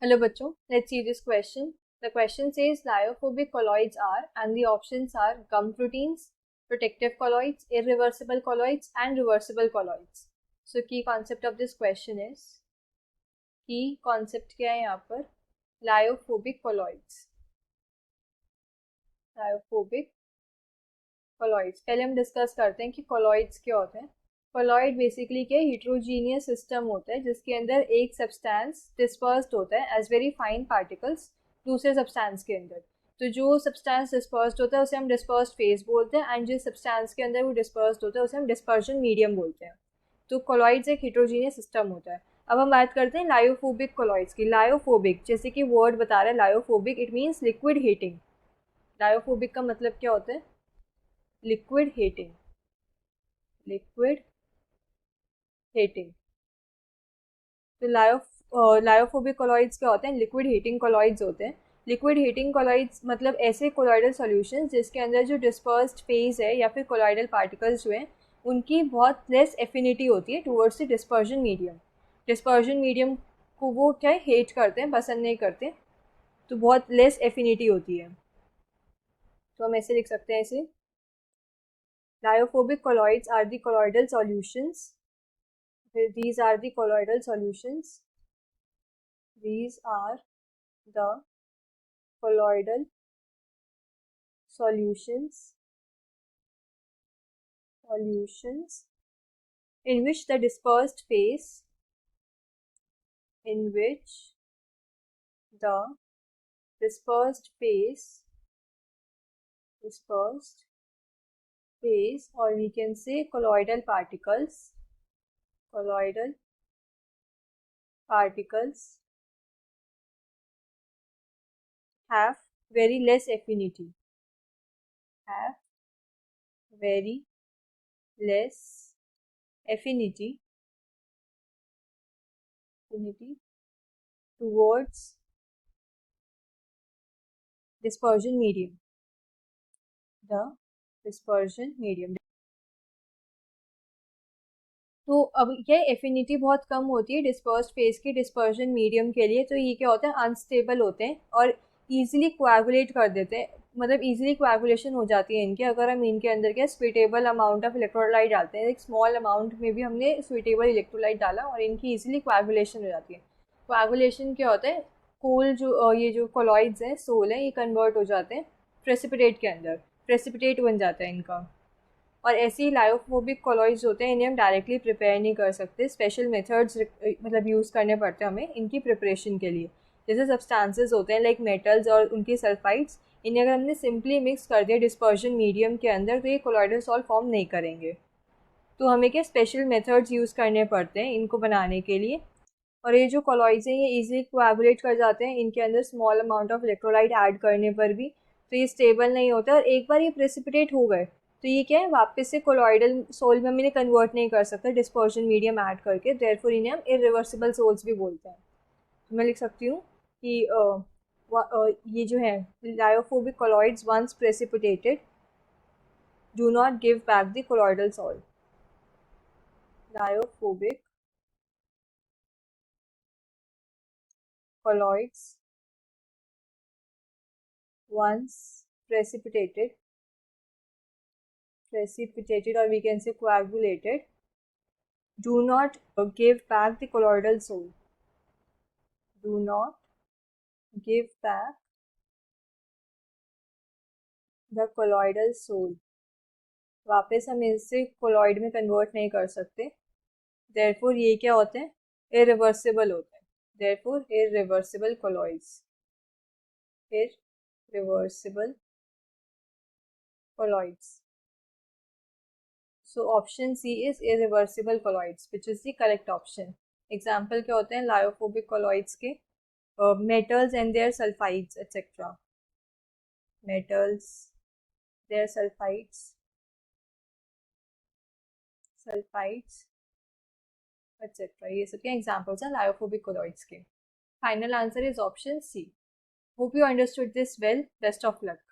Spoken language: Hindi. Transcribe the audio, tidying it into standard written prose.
Hello बच्चों, let's see this question. The question says lyophobic colloids are, and the options are gum proteins, protective colloids, irreversible colloids, and reversible colloids. So key concept of this question is, key concept क्या है यहाँ पर? Lyophobic colloids. Lyophobic colloids. पहले हम डिस्कस करते हैं कि colloids क्या होते हैं. कोलॉइड बेसिकली क्या हिट्रोजीनियस सिस्टम होता है जिसके अंदर एक सब्सटेंस डिस्पर्स्ड होता है एज वेरी फाइन पार्टिकल्स दूसरे सब्सटेंस के अंदर. तो जो सब्सटेंस डिस्पर्स्ड होता है उसे हम डिस्पर्स्ड फेज बोलते हैं एंड जिस सब्सटेंस के अंदर वो डिस्पर्स्ड होता है उसे हम डिस्पर्शन मीडियम बोलते हैं. तो कोलॉइड्स एक हिट्रोजीनियस सिस्टम होता है. अब हम बात करते हैं लायोफोबिक कोलॉइड्स की. लायोफोबिक जैसे कि वर्ड बता रहा है lyophobic, it means liquid heating. Lyophobic का मतलब क्या होता है? Liquid heating. Liquid heating. तो लायोफोबिक कोलॉइड्स क्या होते हैं? लिक्विड हीटिंग कोलॉइड्स होते हैं. लिक्विड हीटिंग कोलॉइड्स मतलब ऐसे कोलॉइडल सॉल्यूशन जिसके अंदर जो डिस्पर्स्ड फेज है या फिर कोलॉइडल पार्टिकल्स जो हैं उनकी बहुत लेस एफिनिटी होती है towards the dispersion medium. Dispersion medium को वो क्या है, हेट करते हैं, पसंद नहीं करते. तो बहुत लेस एफिनिटी होती है. तो हम ऐसे लिख सकते हैं इसे, lyophobic colloids are the colloidal solutions. These are the colloidal solutions. These are the colloidal solutions in which the dispersed phase in which the dispersed phase or we can say colloidal particles have very less affinity towards dispersion medium. The dispersion medium. तो अब ये एफिनिटी बहुत कम होती है डिस्पर्स्ड फेज की डिस्पर्जन मीडियम के लिए. तो ये क्या होता है, अनस्टेबल होते हैं और ईजिली कोएगुलेट कर देते हैं. मतलब ईजिली कोएगुलेशन हो जाती है इनके, अगर हम इनके अंदर क्या स्वीटेबल अमाउंट ऑफ इलेक्ट्रोलाइट डालते हैं. एक स्मॉल अमाउंट में भी हमने स्वीटेबल इलेक्ट्रोलाइट डाला और इनकी ईजिली कोएगुलेशन हो जाती है. कोएगुलेशन क्या होता है, कोल जो ये जो कोलॉइड्स हैं, सोल हैं, ये कन्वर्ट हो जाते हैं प्रेसिपिटेट के अंदर. प्रेसिपिटेट बन जाता है इनका. और ऐसे ही लायोफोबिक कोलॉइड्स होते हैं, इन्हें हम डायरेक्टली प्रिपेयर नहीं कर सकते. स्पेशल मेथड्स मतलब यूज़ करने पड़ते हैं हमें इनकी प्रिपरेशन के लिए. जैसे सब्सटेंसेस होते हैं लाइक मेटल्स और उनकी सल्फाइड्स, इन्हें अगर हमने सिंपली मिक्स कर दिया डिस्पर्जन मीडियम के अंदर तो ये कोलॉइडल सॉल्ट फॉर्म नहीं करेंगे. तो हमें क्या स्पेशल मेथड्स यूज़ करने पड़ते हैं इनको बनाने के लिए. और ये जो कोलॉइड्स हैं ये इजीली कोएगुलेट कर जाते हैं इनके अंदर small amount of electrolyte add करने पर भी. तो ये स्टेबल नहीं होता और एक बार ये प्रेसिपिटेट हो गए तो ये क्या है, वापस से कोलॉइडल सोल में हम इन्हें कन्वर्ट नहीं कर सकते डिस्पर्जन मीडियम ऐड करके. देयरफॉर इन्हें हम इरिवर्सिबल सोल्स भी बोलते हैं. तो मैं लिख सकती हूँ कि ये जो है lyophobic colloids once precipitated do not give back the colloidal salt. Lyophobic colloids once precipitated or we can say coagulated do not give back the colloidal soul. Do not give back the colloidal soul. वापस हम इसे कोलॉइड में कन्वर्ट नहीं कर सकते. देयरफॉर ये क्या होते हैं, इरिवर्सिबल होते हैं. Therefore irreversible colloids. Irreversible colloids. So option C is irreversible colloids, which is the correct option. Example क्या होते हैं लायोफोबिक colloids के? Metals and their sulfides etc. Metals, their sulfides etc. ये सब के examples हैं लायोफोबिक colloids के. Final answer is option C. Hope you understood this well. Best of luck.